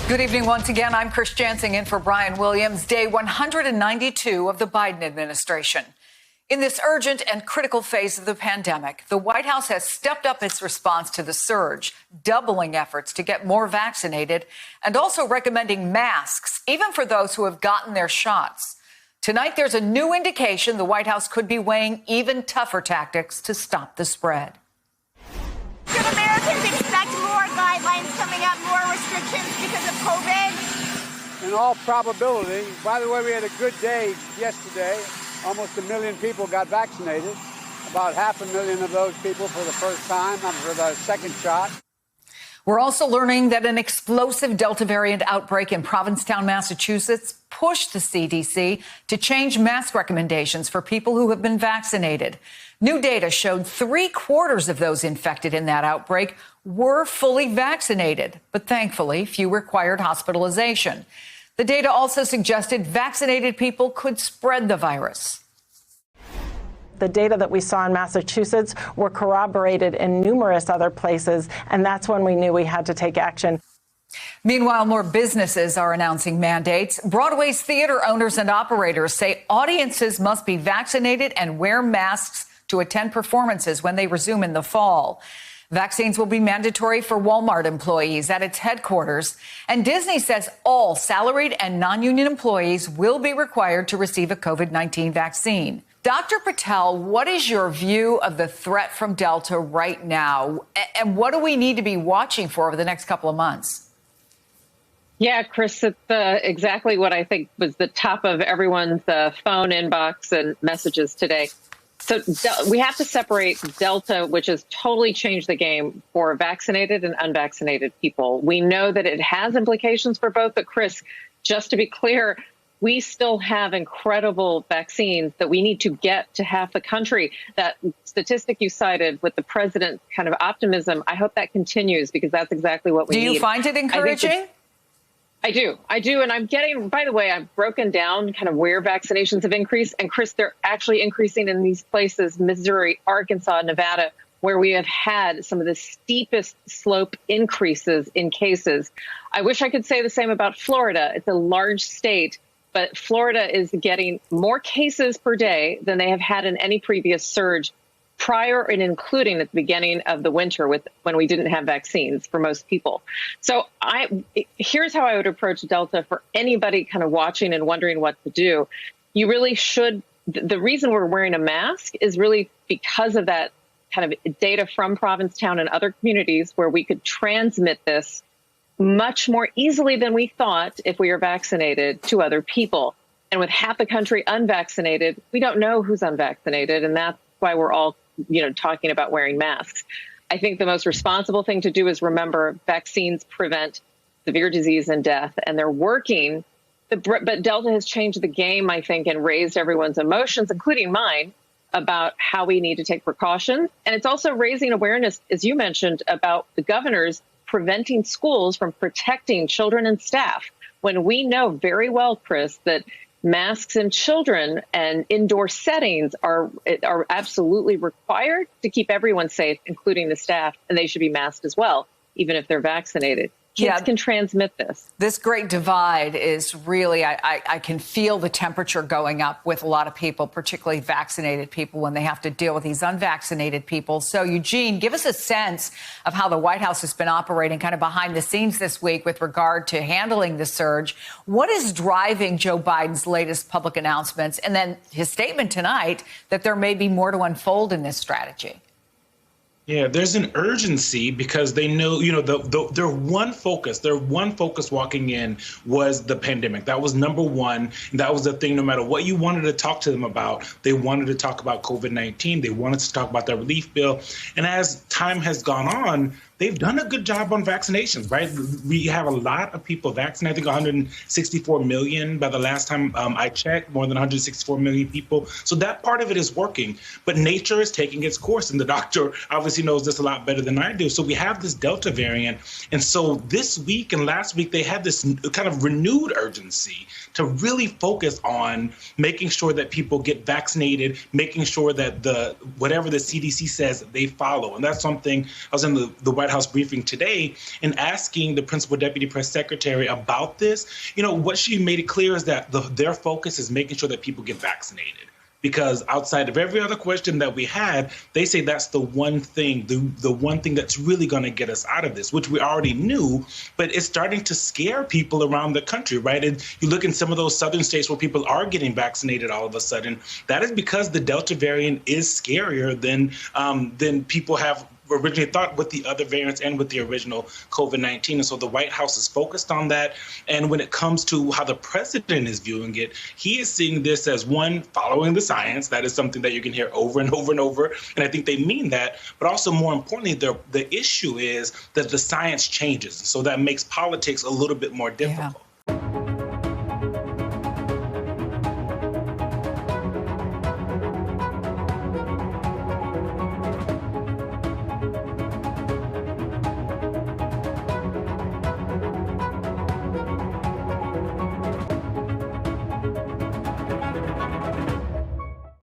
Good evening once again. I'm Chris Jansing in for Brian Williams. Day 192 of the Biden administration. In this urgent and critical phase of the pandemic, the White House has stepped up its response to the surge, doubling efforts to get more vaccinated and also recommending masks, even for those who have gotten their shots. Tonight, there's a new indication the White House could be weighing even tougher tactics to stop the spread. Should Americans expect more guidelines coming up, more restrictions because of COVID? In all probability. By the way, we had a good day yesterday. Almost 1 million people got vaccinated. About 500,000 of those people for the first time, not for the second shot. We're also learning that an explosive Delta variant outbreak in Provincetown, Massachusetts, pushed the CDC to change mask recommendations for people who have been vaccinated. New data showed 3/4 of those infected in that outbreak were fully vaccinated, but thankfully, few required hospitalization. The data also suggested vaccinated people could spread the virus. The data that we saw in Massachusetts were corroborated in numerous other places, and that's when we knew we had to take action. Meanwhile, more businesses are announcing mandates. Broadway's theater owners and operators say audiences must be vaccinated and wear masks to attend performances when they resume in the fall. Vaccines will be mandatory for Walmart employees at its headquarters. And Disney says all salaried and non-union employees will be required to receive a COVID-19 vaccine. Dr. Patel, what is your view of the threat from Delta right now? And what do we need to be watching for over the next couple of months? Yeah, Chris, it's exactly what I think was the top of everyone's phone inbox and messages today. So we have to separate Delta, which has totally changed the game for vaccinated and unvaccinated people. We know that it has implications for both. But Chris, just to be clear, we still have incredible vaccines that we need to get to half the country. That statistic you cited with the president's kind of optimism, I hope that continues because that's exactly what we need. Do you find it encouraging? I do. And I'm getting, by the way, I've broken down kind of where vaccinations have increased. And Chris, they're actually increasing in these places, Missouri, Arkansas, Nevada, where we have had some of the steepest slope increases in cases. I wish I could say the same about Florida. It's a large state, but Florida is getting more cases per day than they have had in any previous surge prior and including at the beginning of the winter when we didn't have vaccines for most people. So here's how I would approach Delta for anybody kind of watching and wondering what to do. You really should. The reason we're wearing a mask is really because of that kind of data from Provincetown and other communities where we could transmit this much more easily than we thought if we were vaccinated to other people. And with half the country unvaccinated, we don't know who's unvaccinated. And that's why we're all talking about wearing masks. I think the most responsible thing to do is remember vaccines prevent severe disease and death, and they're working. But Delta has changed the game, I think, and raised everyone's emotions, including mine, about how we need to take precautions. And it's also raising awareness, as you mentioned, about the governors preventing schools from protecting children and staff, when we know very well, Chris, that masks in children and indoor settings are absolutely required to keep everyone safe, including the staff, and they should be masked as well, even if they're vaccinated. Kids can transmit this. This great divide is really, I can feel the temperature going up with a lot of people, particularly vaccinated people, when they have to deal with these unvaccinated people. So, Eugene, give us a sense of how the White House has been operating kind of behind the scenes this week with regard to handling the surge. What is driving Joe Biden's latest public announcements and then his statement tonight that there may be more to unfold in this strategy? Yeah, there's an urgency because they know, their one focus walking in was the pandemic. That was number one. That was the thing, no matter what you wanted to talk to them about, they wanted to talk about COVID-19. They wanted to talk about the relief bill. And as time has gone on, they've done a good job on vaccinations, right? We have a lot of people vaccinated. I think 164 million by the last time I checked, more than 164 million people. So that part of it is working. But nature is taking its course, and the doctor obviously knows this a lot better than I do. So we have this Delta variant. And so this week and last week, they had this kind of renewed urgency to really focus on making sure that people get vaccinated, making sure that whatever the CDC says, they follow. And that's something I was in the White White House briefing today and asking the principal deputy press secretary about this, what she made it clear is that their focus is making sure that people get vaccinated. Because outside of every other question that we had, they say that's the one thing, the one thing that's really going to get us out of this, which we already knew, but it's starting to scare people around the country, right? And you look in some of those southern states where people are getting vaccinated all of a sudden, that is because the Delta variant is scarier than people have originally thought with the other variants and with the original COVID-19. And so the White House is focused on that. And when it comes to how the president is viewing it, he is seeing this as one, following the science. That is something that you can hear over and over and over. And I think they mean that. But also more importantly, the issue is that the science changes. So that makes politics a little bit more difficult. Yeah.